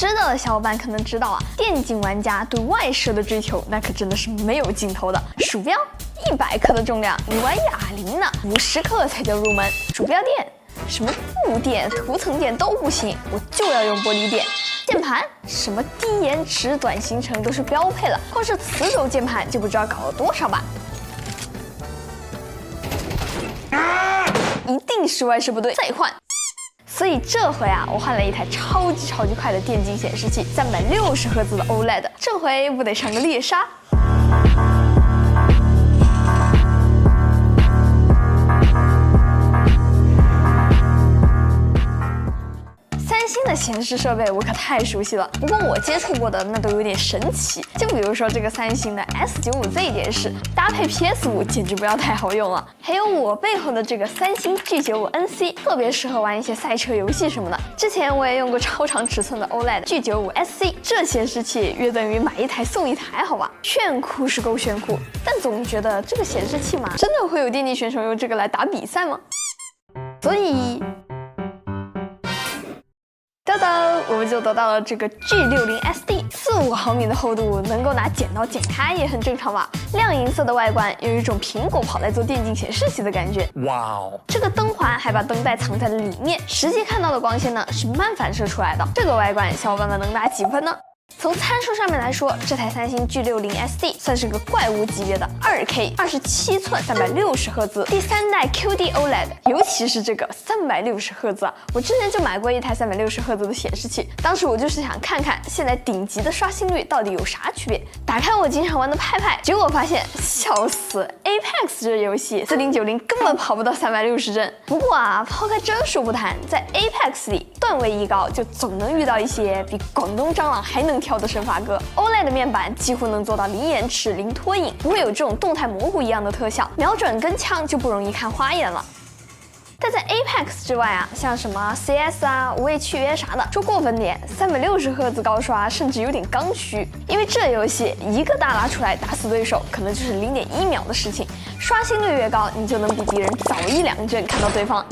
知道的小伙伴可能知道啊，电竞玩家对外设的追求那可真的是没有尽头的。鼠标100克的重量，你玩哑铃呢，50克才叫入门。鼠标垫，什么布垫、涂层垫都不行，我就要用玻璃垫。键盘，什么低延迟、短行程都是标配了，光是磁轴键盘就不知道搞了多少把。一定是外设不对，再换。所以这回啊，我换了一台超级快的电竞显示器，360赫兹的 OLED， 这回不得上个猎杀。三星的显示设备我可太熟悉了，不过我接触过的那都有点神奇。就比如说这个三星的 S95Z 电视，搭配 PS5简直不要太好用了。还有我背后的这个三星 G95NC， 特别适合玩一些赛车游戏什么的。之前我也用过超长尺寸的 OLED G95SC， 这显示器约等于买一台送一台，好吧？炫酷是够炫酷，但总觉得这个显示器嘛，真的会有电竞选手用这个来打比赛吗？所以。噔噔，我们就得到了这个 G60SD，4-5毫米的厚度，能够拿剪刀剪开也很正常吧。亮银色的外观，有一种苹果跑来做电竞显示器的感觉。哇哦！这个灯环还把灯带藏在了里面，实际看到的光线呢是慢反射出来的。这个外观，小伙伴们能打几分呢？从参数上面来说，这台三星 G60SD 算是个怪物级别的 2K 27寸360赫兹第3代 QD OLED， 尤其是这个360赫兹啊，我之前就买过一台360赫兹的显示器，当时我就是想看看现在顶级的刷新率到底有啥区别。打开我经常玩的派派，结果发现笑死 ，Apex 这游戏4090根本跑不到360帧。不过啊，抛开帧数不谈，在 Apex 里段位一高，就总能遇到一些比广东蟑螂还能跳的神法哥。OLED 的面板几乎能做到零延迟、零拖影，不会有这种动态模糊一样的特效，瞄准跟枪就不容易看花眼了。但在 Apex 之外啊，像什么 CS 啊、无畏契约啥的，说过分点，360赫兹高刷甚至有点刚需，因为这游戏一个大拉出来打死对手，可能就是0.1秒的事情，刷新率越高，你就能比敌人早1-2帧看到对方。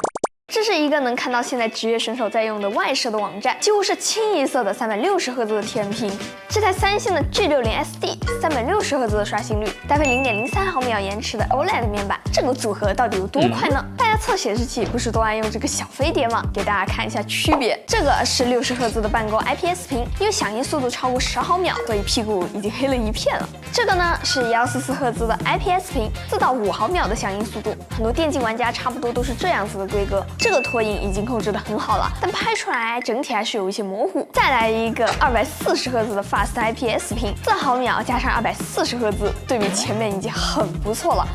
这是一个能看到现在职业选手在用的外设的网站，几乎是清一色的360赫兹的天屏。这台三星的 G60SD 360赫兹的刷新率，搭配0.03毫秒延迟的 OLED 面板，这个组合到底有多快呢？大家测显示器不是都爱用这个小飞碟吗？给大家看一下区别。这个是60赫兹的半高 IPS 屏，因为响应速度超过10毫秒，所以屁股已经黑了一片了。这个呢是144赫兹的 IPS 屏，4到5毫秒的响应速度，很多电竞玩家差不多都是这样子的规格。这个拖影已经控制得很好了，但拍出来整体还是有一些模糊。再来一个240赫兹的 Fast IPS 屏，4毫秒加上240赫兹，对比前面已经很不错了。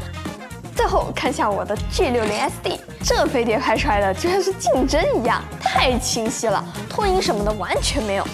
最后看下我的 G60SD， 这飞碟拍出来的就像是竞争一样，太清晰了，拖影什么的完全没有。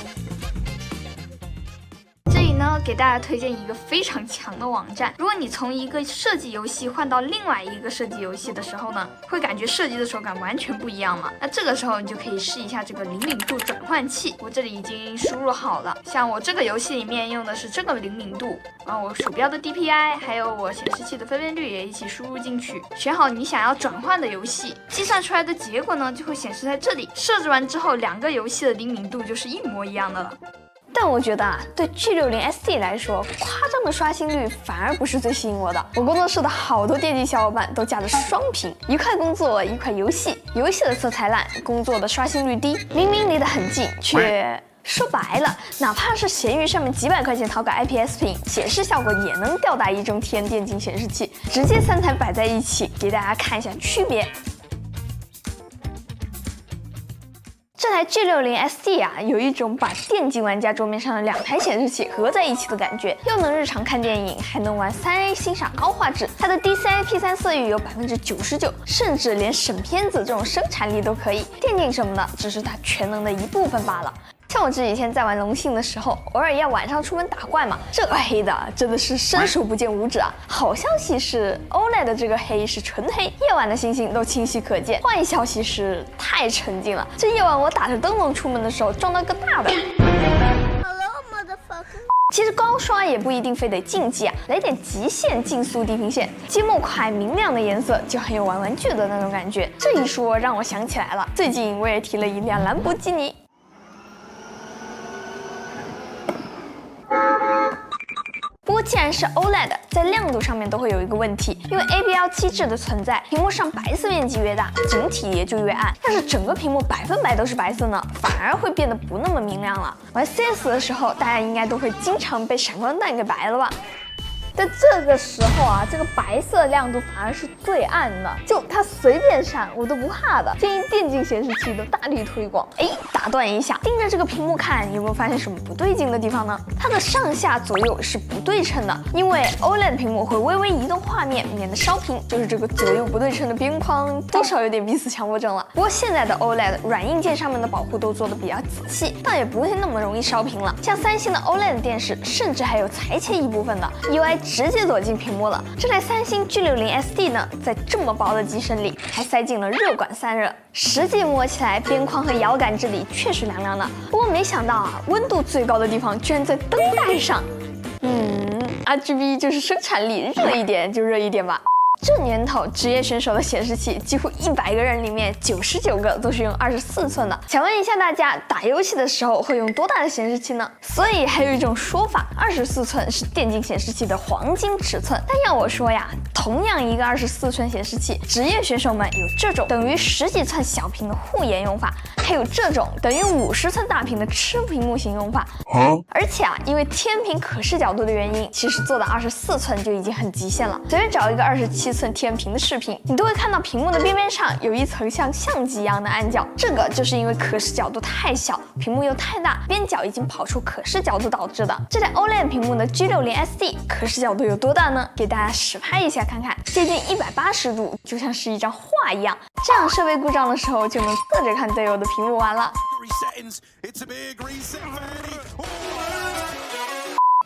给大家推荐一个非常强的网站。如果你从一个射击游戏换到另外一个射击游戏的时候呢，会感觉射击的手感完全不一样嘛。那这个时候你就可以试一下这个灵敏度转换器。我这里已经输入好了，像我这个游戏里面用的是这个灵敏度，然后我鼠标的 DPI 还有我显示器的分辨率也一起输入进去，选好你想要转换的游戏，计算出来的结果呢就会显示在这里。设置完之后，两个游戏的灵敏度就是一模一样的了。但我觉得啊，对 G60SD 来说，夸张的刷新率反而不是最吸引我的。我工作室的好多电竞小伙伴都架着双屏，一块工作一块游戏，游戏的色彩烂，工作的刷新率低，明明离得很近，却说白了，哪怕是闲鱼上面几百块钱淘个 IPS 屏，显示效果也能吊打一中天电竞显示器。直接3台摆在一起，给大家看一下区别。这台 G60SD 啊，有一种把电竞玩家桌面上的2台显示器合在一起的感觉，又能日常看电影，还能玩3A 欣赏高画质。它的 DCI-P3 色域有99%，甚至连审片子这种生产力都可以。电竞什么的，只是它全能的一部分罢了。像我这几天在玩龙信的时候，偶尔要晚上出门打怪嘛，这个黑的真的是伸手不见五指啊！好消息是 OLED 的这个黑是纯黑，夜晚的星星都清晰可见。坏消息是太沉静了，这夜晚我打着灯笼出门的时候撞到个大的。其实高刷也不一定非得竞技啊，来点极限竞速地平线，积木块明亮的颜色就很有玩玩具的那种感觉。这一说让我想起来了，最近我也提了一辆兰博基尼。既然是 OLED， 在亮度上面都会有一个问题，因为 ABL 机制的存在，屏幕上白色面积越大，整体也就越暗。但是整个屏幕100%都是白色呢，反而会变得不那么明亮了。玩 CS 的时候，大家应该都会经常被闪光弹给白了吧？在这个时候啊，这个白色亮度反而是最暗的，就它随便闪我都不怕的。建议电竞显示器的大力推广。打断一下，盯着这个屏幕看，你有没有发现什么不对劲的地方呢？它的上下左右是不对称的，因为 OLED 屏幕会微微移动画面，免得烧屏。就是这个左右不对称的边框，多少有点彼此强迫症了。不过现在的 OLED 软硬件上面的保护都做得比较仔细，但也不会那么容易烧屏了。像三星的 OLED 电视，甚至还有裁切一部分的 UI 直接躲进屏幕了。这台三星 G60 SD 呢，在这么薄的机身里还塞进了热管散热，实际摸起来边框和摇杆这里确实凉凉的。不过没想到啊，温度最高的地方居然在灯带上。RGB 就是生产力，热一点就热一点吧。这年头，职业选手的显示器几乎100个人里面99个都是用24寸的。想问一下大家，打游戏的时候会用多大的显示器呢？所以还有一种说法，24寸是电竞显示器的黄金尺寸。但要我说呀，同样一个24寸显示器，职业选手们有这种等于10几寸小屏的护眼用法，还有这种等于50寸大屏的吃屏幕型用法。而且啊，因为天屏可视角度的原因，其实做到24寸就已经很极限了。随便找一个27寸天屏的视频，你都会看到屏幕的边边上有一层像相机一样的暗角，这个就是因为可视角度太小，屏幕又太大，边角已经跑出可视角度导致的。这台 OLED 屏幕的 G60 SD 可视角度有多大呢？给大家实拍一下看看，接近180度，就像是一张画一样。这样设备故障的时候就能侧着看队友的屏幕玩了。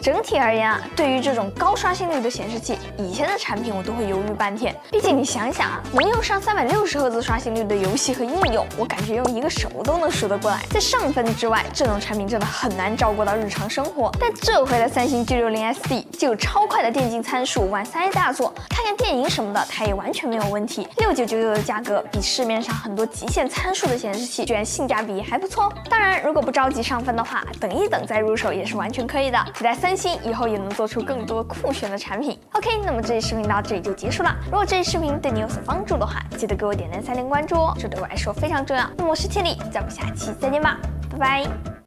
整体而言啊，对于这种高刷新率的显示器，以前的产品我都会犹豫半天。毕竟你想想啊，能用上360赫兹刷新率的游戏和应用，我感觉用一个手都能数得过来。在上分之外，这种产品真的很难照顾到日常生活。但这回的三星 G60 SD 既有超快的电竞参数，玩3A 大作，看看电影什么的，它也完全没有问题。6999的价格比市面上很多极限参数的显示器，居然性价比还不错。当然，如果不着急上分的话，等一等再入手也是完全可以的。期待三星以后也能做出更多酷炫的产品。OK， 那么这期视频到这里就结束了。如果这期视频对你有所帮助的话，记得给我点赞、3连关注哦，这对我来说非常重要。那么我是千里，咱们下期再见吧，拜拜。